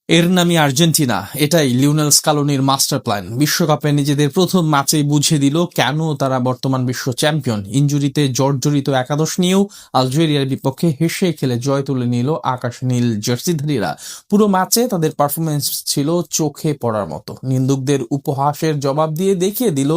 এর নামই আর্জেন্টিনা। এটাই লিওনেল স্কালোনির মাস্টার প্ল্যান। বিশ্বকাপে নিজেদের প্রথম ম্যাচেই বুঝিয়ে দিল কেন তারা বর্তমান বিশ্ব চ্যাম্পিয়ন। ইনজুরিতে জর্জরিত একাদশ নিয়েও আলজেরিয়ার বিপক্ষে হেসে খেলে জয় তুলে নিল আকাশ নীল জার্সিধারীরা। পুরো ম্যাচে তাদের পারফরমেন্স ছিল চোখে পড়ার মতো। নিন্দুকদের উপহাসের জবাব দিয়ে দেখিয়ে দিল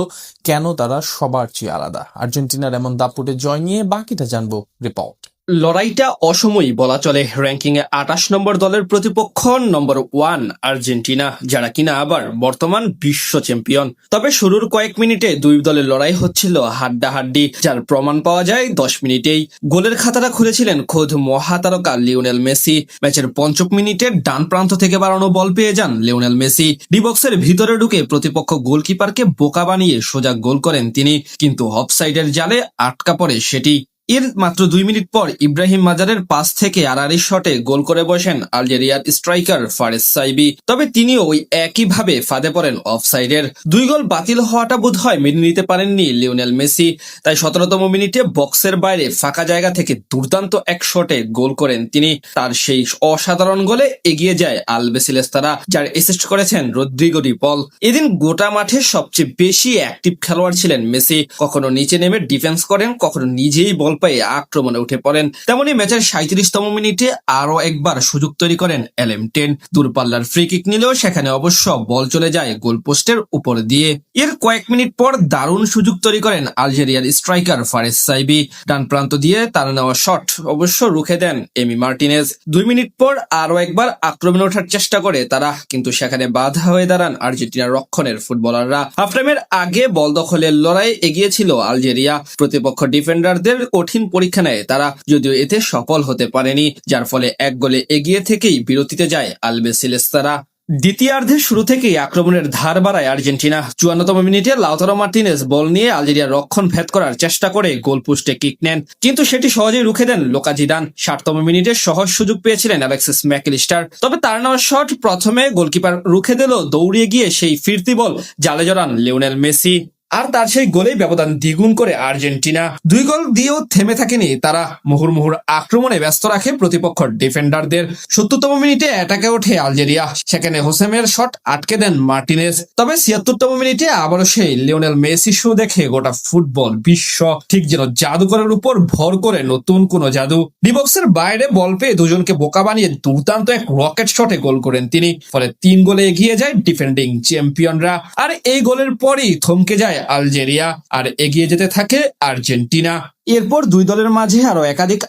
কেন তারা সবার চেয়ে আলাদা। আর্জেন্টিনার এমন দাপুটে জয় নিয়ে বাকিটা জানবো রিপোর্ট। লড়াইটা অসময়ই বলা চলে। র্যাঙ্কিং এ ২৮ নম্বর দলের প্রতিপক্ষ নম্বর 1 আর্জেন্টিনা, যারা কিনা আবার বর্তমান বিশ্ব চ্যাম্পিয়ন। তবে শুরুর কয়েক মিনিটে দুই দলের লড়াই হচ্ছিল হাড্ডাহাড্ডি, যার প্রমাণ পাওয়া যায় 10 মিনিটেই। গোলের খাতাটা খুলেছিলেন খোদ মহাতারকা লিওনেল মেসি। ম্যাচের ৫ম মিনিটে ডান প্রান্ত থেকে বাড়ানো বল পেয়ে যান লিওনেল মেসি। ডিবক্সের ভিতরে ঢুকে প্রতিপক্ষ গোলকিপারকে বোকা বানিয়ে সোজা গোল করেন তিনি, কিন্তু অফসাইডের জালে আটকা পড়ে সেটি। এর মাত্র 2 মিনিট পর ইব্রাহিম মাজারের পাস থেকে আড়াআড়ি শটে গোল করে বসেন আলজেরিয়ার স্ট্রাইকার ফারেস সাইবি। তবে তিনিও ওই একইভাবে ফাঁদে পড়েন অফসাইডের। 2 গোল বাতিল হওয়াটা বোধহয় মেনে নিতে পারেননি লিওনেল মেসি। তাই 17তম মিনিটে বক্সের বাইরে ফাঁকা জায়গা থেকে দুর্দান্ত এক শটে গোল করেন তিনি। তার সেই অসাধারণ গোলে এগিয়ে যায় আলবিসেলেস্তারা, যার অ্যাসিস্ট করেছেন রদ্রিগো ডি পল। এদিন গোটা মাঠে সবচেয়ে বেশি অ্যাক্টিভ খেলোয়াড় ছিলেন মেসি। কখনো নিচে নেমে ডিফেন্স করেন, কখনো নিজেই বল পেয়ে আক্রমণে উঠে পড়েন। তেমনি ম্যাচের 37তম মিনিটে আরো একবার সুযোগ তৈরি করেন LM10। দূরপাল্লার ফ্রি কিক নিলেও সেখানে অবশ্য বল চলে যায় গোল পোস্টের উপর দিয়ে। এর কয়েক মিনিট পর দারুণ সুযোগ তৈরি করেন আলজেরিয়ার স্ট্রাইকার ফারেস সাইবি। ডান প্রান্ত দিয়ে তার নেওয়া শট অবশ্য রুখে দেন এমি মার্টিনেজ। 2 মিনিট পর আরো একবার আক্রমণে ওঠার চেষ্টা করে তারা, কিন্তু সেখানে বাধা হয়ে দাঁড়ান আর্জেন্টিনার রক্ষণের ফুটবলাররা। হাফ টাইমের আগে বল দখলের লড়াই এগিয়েছিল আলজেরিয়া। প্রতিপক্ষ ডিফেন্ডারদের কঠিন পরীক্ষা নেয় তারা, যদিও এতে সফল হতে পারেনি, যার ফলে 1 গোলে এগিয়ে থেকেই বিরতিতে যায় আলবিসেলেস্তারা। দ্বিতীয়ার্ধের শুরু থেকেই আক্রমণের ধার বাড়ায় আর্জেন্টিনা। 54তম মিনিটে লাউতারো মার্টিনেজ বল নিয়ে আলজেরিয়ার রক্ষণ ভেদ করার চেষ্টা করে গোল পোস্টে কিক নেন, কিন্তু সেটি সহজেই রুখে দেন লুকা জিদান। 60তম মিনিটে সহজ সুযোগ পেয়েছিলেন অ্যালেক্সিস ম্যাকঅ্যালিস্টার, তবে তার নেওয়া শট প্রথমে গোলকিপার রুখে দিল, দৌড়িয়ে গিয়ে সেই ফিরতি বল জালে জড়ান লিওনেল মেসি। আর তার সেই গোলেই ব্যবধান দ্বিগুণ করে আর্জেন্টিনা। 2 গোল দিয়েও থেমে থাকেনি তারা, মুহুর্মুহুর আক্রমণে ব্যস্ত রাখে প্রতিপক্ষ ডিফেন্ডারদের। 70তম মিনিটে অ্যাটাকে ওঠে আলজেরিয়া, সেখানে হোসেমের শট আটকে দেন মার্টিনেজ। তবে 76তম মিনিটে আবারও সেই লিওনেল মেসি শো দেখে গোটা ফুটবল বিশ্ব ঠিক যেন জাদুকরের উপর ভর করে নতুন কোন জাদু। ডিবক্সের বাইরে বল পেয়ে দুজনকে বোকা বানিয়ে দুর্দান্ত এক রকেট শটে গোল করেন তিনি, ফলে 3 গোলে এগিয়ে যায় ডিফেন্ডিং চ্যাম্পিয়নরা। আর এই গোলের পরই থমকে যায় আলজেরিয়া আর এগিয়ে যেতে থাকে আর্জেন্টিনা। এরপর 2 দলের মাঝে আরো একাধিক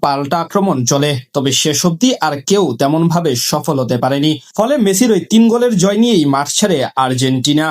পাল্টা আক্রমণ চলে, তবে শেষ অবধি আর কেউ তেমন ভাবে সফল হতে পারেনি। ফলে মেসির ওই 3 গোলের জয় নিয়েই মাঠ ছাড়ে আর্জেন্টিনা।